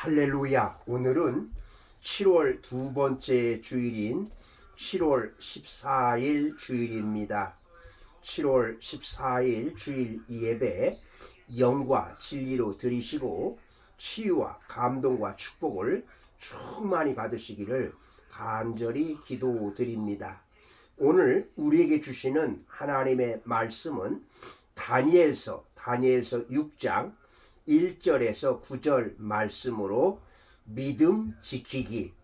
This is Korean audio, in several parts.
할렐루야. 오늘은 7월 두 번째 주일인 7월 14일 주일입니다. 7월 14일 주일 예배 영과 진리로 드리시고 치유와 감동과 축복을 충만히 받으시기를 간절히 기도드립니다. 오늘 우리에게 주시는 하나님의 말씀은 다니엘서 6장 1절에서 9절 말씀으로 믿음 지키기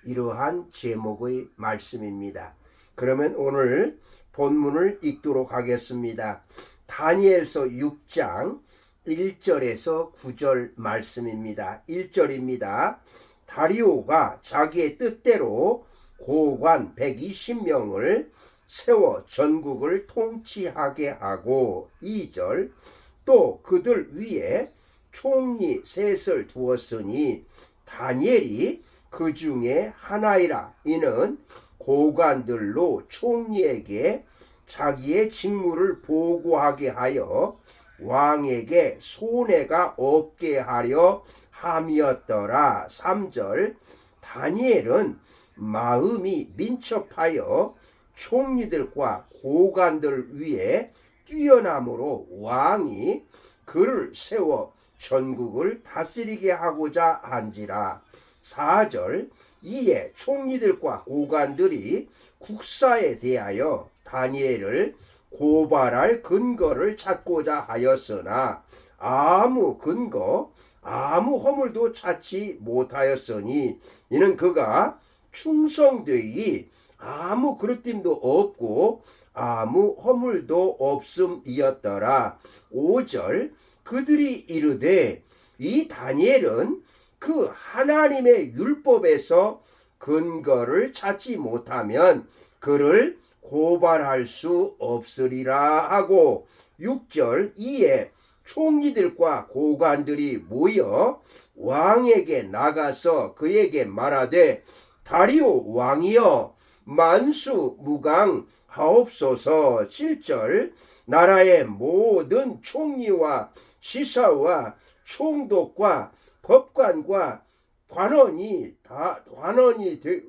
이러한 제목의 말씀입니다. 그러면 오늘 본문을 읽도록 하겠습니다. 다니엘서 6장 1절에서 9절 말씀입니다. 1절입니다. 다리오가 자기의 뜻대로 고관 120명을 세워 전국을 통치하게 하고 2절 또 그들 위에 총리 셋을 두었으니 다니엘이 그 중에 하나이라. 이는 고관들로 총리에게 자기의 직무를 보고하게 하여 왕에게 손해가 없게 하려 함이었더라. 3절 다니엘은 마음이 민첩하여 총리들과 고관들 위에 뛰어남으로 왕이 그를 세워 전국을 다스리게 하고자 한지라. 4절 이에 총리들과 고관들이 국사에 대하여 다니엘을 고발할 근거를 찾고자 하였으나 아무 근거 아무 허물도 찾지 못하였으니 이는 그가 충성되이 아무 그릇됨도 없고 아무 허물도 없음이었더라. 5절 그들이 이르되 이 다니엘은 그 하나님의 율법에서 근거를 찾지 못하면 그를 고발할 수 없으리라 하고 6절 이에 총리들과 고관들이 모여 왕에게 나가서 그에게 말하되 다리오 왕이여 만수무강 하옵소서. 7절 나라의 모든 총리와 시사와 총독과 법관과 관원이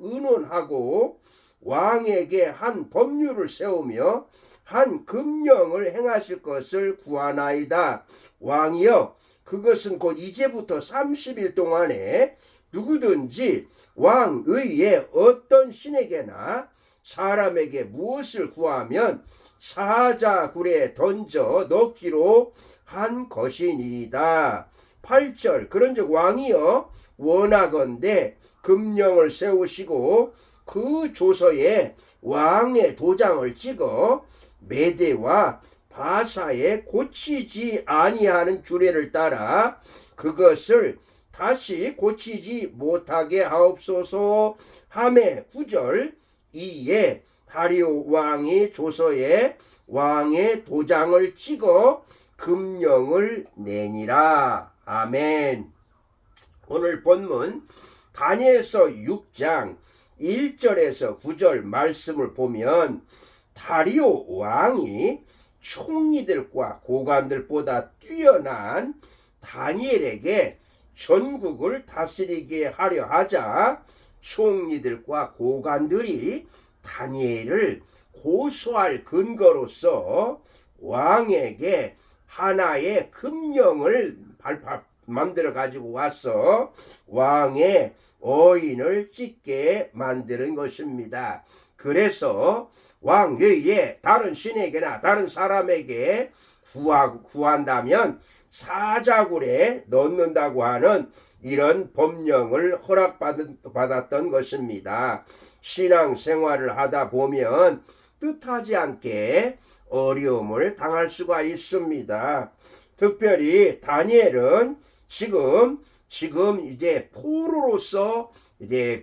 의논하고 왕에게 한 법률을 세우며 한 금령을 행하실 것을 구하나이다. 왕이여 그것은 곧 이제부터 30일 동안에 누구든지 왕 외에 어떤 신에게나 사람에게 무엇을 구하면 사자굴에 던져 넣기로 한 것이니이다. 8절 그런즉 왕이여 원하건대 금령을 세우시고 그 조서에 왕의 도장을 찍어 메대와 바사에 고치지 아니하는 규례를 따라 그것을 다시 고치지 못하게 하옵소서 하매 9절 이에 다리오 왕이 조서에 왕의 도장을 찍어 금령을 내니라. 아멘. 오늘 본문 다니엘서 6장 1절에서 9절 말씀을 보면 다리오 왕이 총리들과 고관들보다 뛰어난 다니엘에게 전국을 다스리게 하려 하자 총리들과 고관들이 다니엘을 고소할 근거로서 왕에게 하나의 금령을 만들어 가지고 와서 왕의 어인을 찍게 만드는 것입니다. 그래서 왕 외에 다른 신에게나 다른 사람에게 구한다면 사자굴에 넣는다고 하는 이런 법령을 허락받았던 것입니다. 신앙생활을 하다 보면 뜻하지 않게 어려움을 당할 수가 있습니다. 특별히 다니엘은 지금 이제 포로로서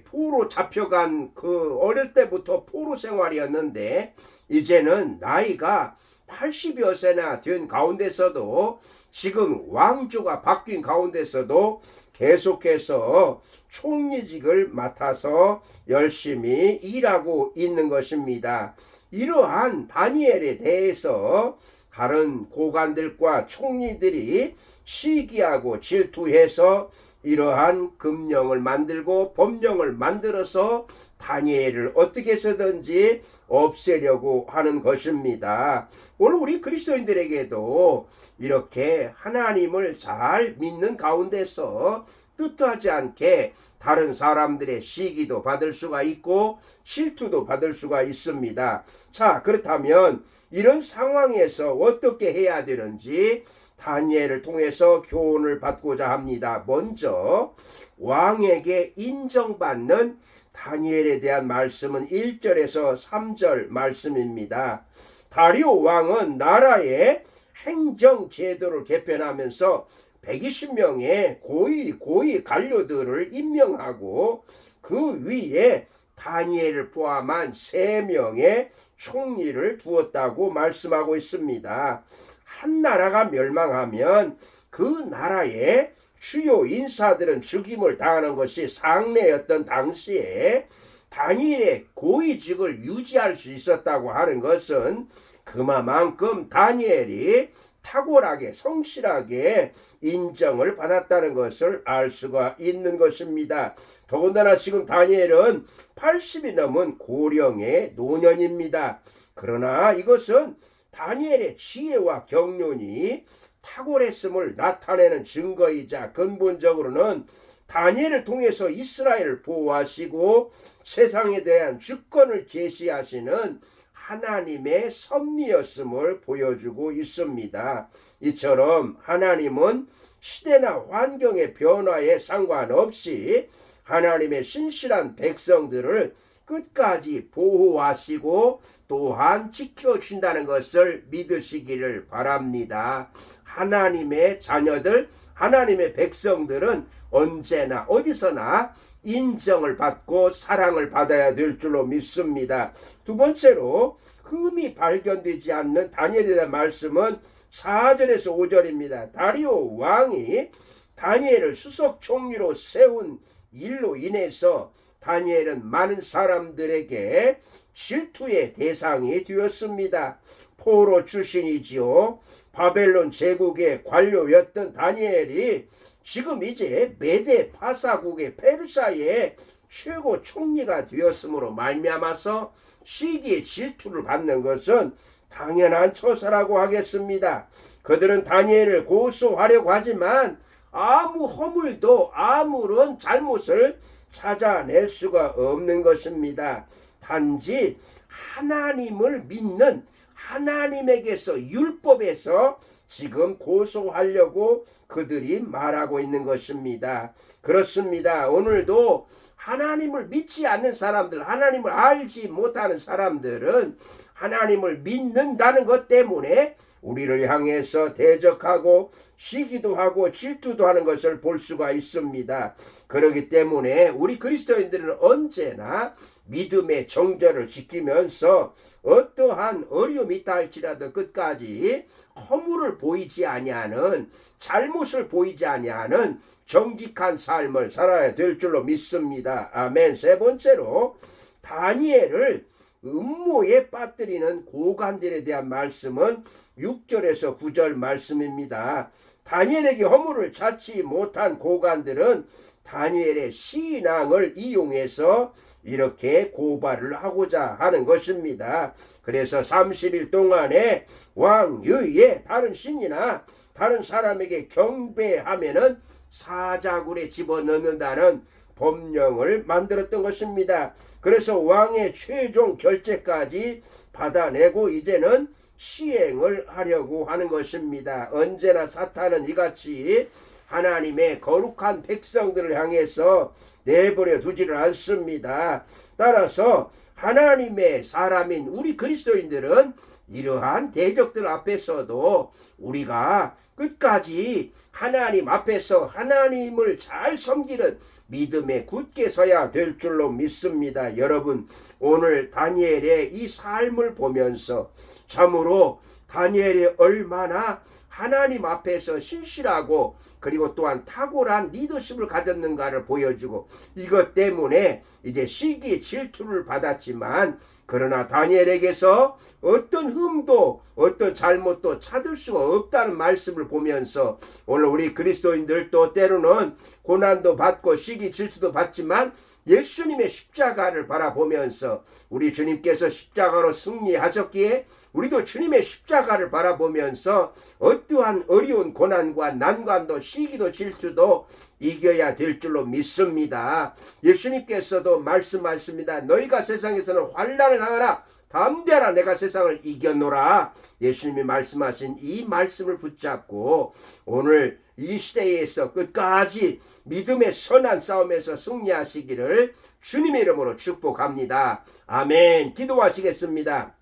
포로 잡혀간 그 어릴 때부터 포로 생활이었는데 이제는 나이가 80여 세나 된 가운데서도 지금 왕조가 바뀐 가운데서도 계속해서 총리직을 맡아서 열심히 일하고 있는 것입니다. 이러한 다니엘에 대해서 다른 고관들과 총리들이 시기하고 질투해서 이러한 금령을 만들고 법령을 만들어서 다니엘을 어떻게 해서든지 없애려고 하는 것입니다. 오늘 우리 그리스도인들에게도 이렇게 하나님을 잘 믿는 가운데서 뜻하지 않게 다른 사람들의 시기도 받을 수가 있고 질투도 받을 수가 있습니다. 자, 그렇다면 이런 상황에서 어떻게 해야 되는지 다니엘을 통해서 교훈을 받고자 합니다. 먼저 왕에게 인정받는 다니엘에 대한 말씀은 1절에서 3절 말씀입니다. 다리오 왕은 나라의 행정 제도를 개편하면서 120명의 고위 관료들을 임명하고 그 위에 다니엘을 포함한 3명의 총리를 두었다고 말씀하고 있습니다. 한 나라가 멸망하면 그 나라의 주요 인사들은 죽임을 당하는 것이 상례였던 당시에 다니엘의 고위직을 유지할 수 있었다고 하는 것은 그만큼 다니엘이 탁월하게 성실하게 인정을 받았다는 것을 알 수가 있는 것입니다. 더군다나 지금 다니엘은 80이 넘은 고령의 노년입니다. 그러나 이것은 다니엘의 지혜와 경륜이 탁월했음을 나타내는 증거이자 근본적으로는 다니엘을 통해서 이스라엘을 보호하시고 세상에 대한 주권을 제시하시는 하나님의 섭리였음을 보여주고 있습니다. 이처럼 하나님은 시대나 환경의 변화에 상관없이 하나님의 신실한 백성들을 끝까지 보호하시고 또한 지켜준다는 것을 믿으시기를 바랍니다. 하나님의 자녀들, 하나님의 백성들은 언제나 어디서나 인정을 받고 사랑을 받아야 될 줄로 믿습니다. 두 번째로 흠이 발견되지 않는 다니엘에 대한 말씀은 4절에서 5절입니다. 다리오 왕이 다니엘을 수석 총리로 세운 일로 인해서 다니엘은 많은 사람들에게 질투의 대상이 되었습니다. 포로 출신이지요. 바벨론 제국의 관료였던 다니엘이 지금 이제 메데 파사국의 페르시아의 최고 총리가 되었으므로 말미암아서 시기의 질투를 받는 것은 당연한 처사라고 하겠습니다. 그들은 다니엘을 고소하려고 하지만 아무 허물도 아무런 잘못을 찾아낼 수가 없는 것입니다. 단지 하나님을 믿는 하나님에게서 율법에서 지금 고소하려고 그들이 말하고 있는 것입니다. 그렇습니다. 오늘도 하나님을 믿지 않는 사람들, 하나님을 알지 못하는 사람들은 하나님을 믿는다는 것 때문에 우리를 향해서 대적하고 시기도 하고 질투도 하는 것을 볼 수가 있습니다. 그렇기 때문에 우리 그리스도인들은 언제나 믿음의 정절을 지키면서 어떠한 어려움이 있다 할지라도 끝까지 허물을 보이지 아니하는, 잘못을 보이지 아니하는 정직한 삶을 살아야 될 줄로 믿습니다. 아멘. 세 번째로 다니엘을 음모에 빠뜨리는 고관들에 대한 말씀은 6절에서 9절 말씀입니다. 다니엘에게 허물을 찾지 못한 고관들은 다니엘의 신앙을 이용해서 이렇게 고발을 하고자 하는 것입니다. 그래서 30일 동안에 왕 유에 다른 신이나 다른 사람에게 경배하면은 사자굴에 집어넣는다는 법령을 만들었던 것입니다. 그래서 왕의 최종 결재까지 받아내고 이제는 시행을 하려고 하는 것입니다. 언제나 사탄은 이같이 하나님의 거룩한 백성들을 향해서 내버려 두지를 않습니다. 따라서 하나님의 사람인 우리 그리스도인들은 이러한 대적들 앞에서도 우리가 끝까지 하나님 앞에서 하나님을 잘 섬기는 믿음에 굳게 서야 될 줄로 믿습니다. 여러분, 오늘 다니엘의 이 삶을 보면서 참으로 다니엘이 얼마나 하나님 앞에서 신실하고 그리고 또한 탁월한 리더십을 가졌는가를 보여주고, 이것 때문에 이제 시기 질투를 받았지만 그러나 다니엘에게서 어떤 흠도 어떤 잘못도 찾을 수가 없다는 말씀을 보면서 오늘 우리 그리스도인들도 때로는 고난도 받고 시기 질투도 받지만 예수님의 십자가를 바라보면서, 우리 주님께서 십자가로 승리하셨기에 우리도 주님의 십자가를 바라보면서 어떠한 어려운 고난과 난관도 시기도 질투도 이겨야 될 줄로 믿습니다. 예수님께서도 말씀하십니다. 너희가 세상에서는 환난을 당하라, 담대하라, 내가 세상을 이겨노라. 예수님이 말씀하신 이 말씀을 붙잡고 오늘 이 시대에서 끝까지 믿음의 선한 싸움에서 승리하시기를 주님의 이름으로 축복합니다. 아멘. 기도하시겠습니다.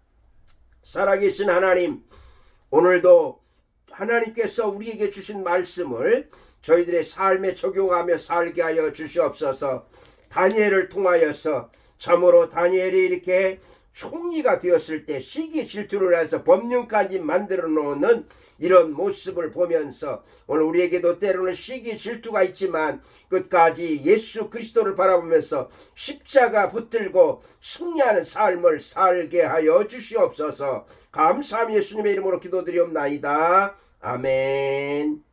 살아계신 하나님, 오늘도 하나님께서 우리에게 주신 말씀을 저희들의 삶에 적용하며 살게 하여 주시옵소서. 다니엘을 통하여서 참으로 다니엘이 이렇게 총리가 되었을 때 시기 질투를 해서 법령까지 만들어 놓는 이런 모습을 보면서 오늘 우리에게도 때로는 시기 질투가 있지만 끝까지 예수 그리스도를 바라보면서 십자가 붙들고 승리하는 삶을 살게 하여 주시옵소서. 감사함 예수님의 이름으로 기도드리옵나이다. 아멘.